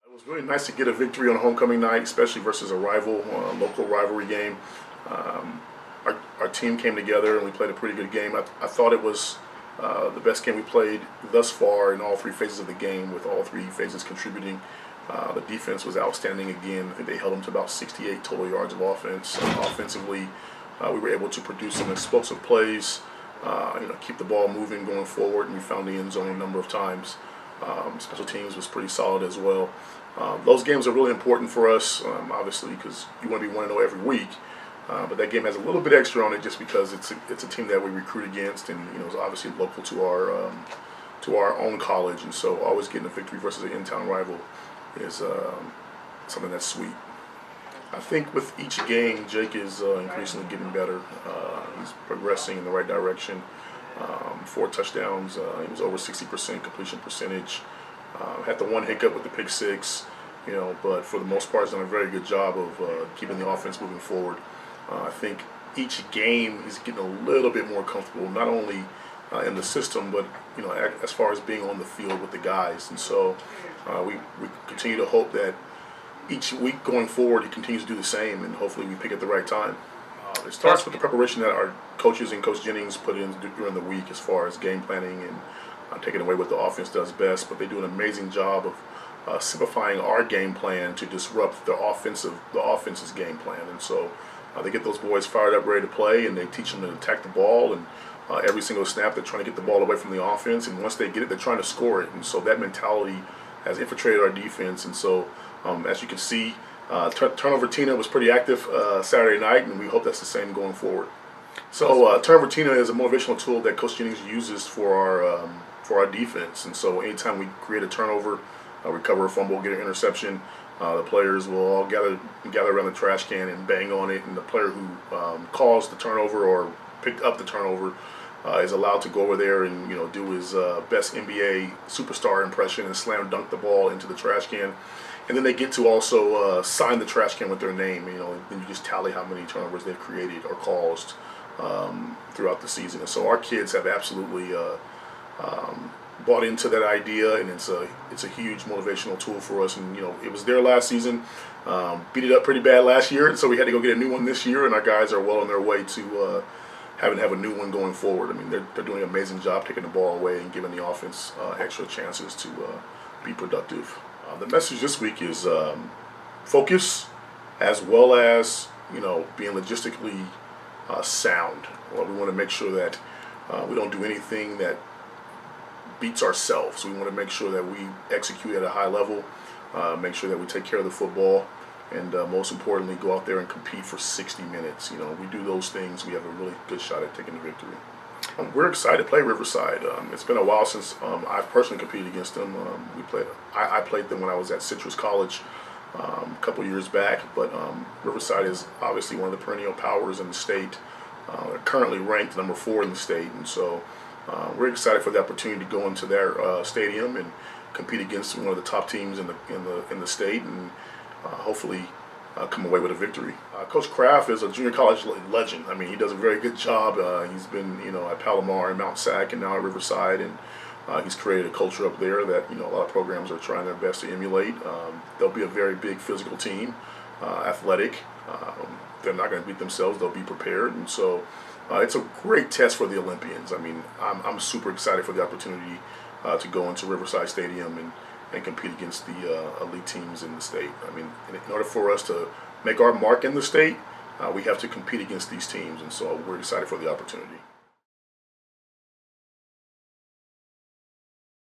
It was really nice to get a victory on homecoming night, especially versus a rival, local rivalry game. Um, our team came together and we played a pretty good game. I thought it was the best game we played thus far in all three phases of the game, with all three phases contributing. The defense was outstanding again. I think they held them to about 68 total yards of offense. Offensively, we were able to produce some explosive plays, keep the ball moving going forward, and we found the end zone a number of times. Special teams was pretty solid as well. Those games are really important for us, obviously, because you want to be 1-0 every week. But that game has a little bit extra on it just because it's a team that we recruit against, and it's obviously local to our own college, and so always getting a victory versus an in-town rival is something that's sweet. I think with each game, Jake is increasingly getting better. He's progressing in the right direction. 4 touchdowns. He was over 60% completion percentage. Had the one hiccup with the pick six, but for the most part, he's done a very good job of keeping the offense moving forward. I think each game he's getting a little bit more comfortable, not only in the system, but as far as being on the field with the guys. And so we continue to hope that each week going forward he continues to do the same, and hopefully we pick at the right time. It starts with the preparation that our coaches and Coach Jennings put in during the week as far as game planning and taking away what the offense does best. But they do an amazing job of simplifying our game plan to disrupt the offense's game plan. And so they get those boys fired up, ready to play, and they teach them to attack the ball. And every single snap, they're trying to get the ball away from the offense. And once they get it, they're trying to score it. And so that mentality has infiltrated our defense. And so, as you can see, Turnover Tina was pretty active Saturday night, and we hope that's the same going forward. So Turnover Tina is a motivational tool that Coach Jennings uses for our defense. And so anytime we create a turnover, recover a fumble, get an interception, the players will all gather around the trash can and bang on it, and the player who caused the turnover or picked up the turnover is allowed to go over there and do his best NBA superstar impression and slam dunk the ball into the trash can. And then they get to also sign the trash can with their name. Then you just tally how many turnovers they've created or caused throughout the season. And so our kids have absolutely bought into that idea, and it's a huge motivational tool for us. And it was there last season, beat it up pretty bad last year, and so we had to go get a new one this year. And our guys are well on their way to having to have a new one going forward. I mean, they're doing an amazing job taking the ball away and giving the offense extra chances to be productive. The message this week is focus, as well as being logistically sound. Well, we want to make sure that we don't do anything that beats ourselves. We want to make sure that we execute at a high level, make sure that we take care of the football, and most importantly, go out there and compete for 60 minutes. We do those things, we have a really good shot at taking the victory. We're excited to play Riverside. It's been a while since I've personally competed against them. I played them when I was at Citrus College a couple years back, but Riverside is obviously one of the perennial powers in the state. They're currently ranked number 4 in the state, and so we're excited for the opportunity to go into their stadium and compete against one of the top teams in the state, and hopefully come away with a victory. Coach Kraft is a junior college legend. I mean, he does a very good job. He's been, at Palomar and Mount Sac, and now at Riverside, and he's created a culture up there that a lot of programs are trying their best to emulate. They'll be a very big physical team, athletic. They're not going to beat themselves. They'll be prepared, and so it's a great test for the Olympians. I mean, I'm super excited for the opportunity to go into Riverside Stadium and compete against the elite teams in the state. I mean, in order for us to make our mark in the state, we have to compete against these teams, and so we're excited for the opportunity.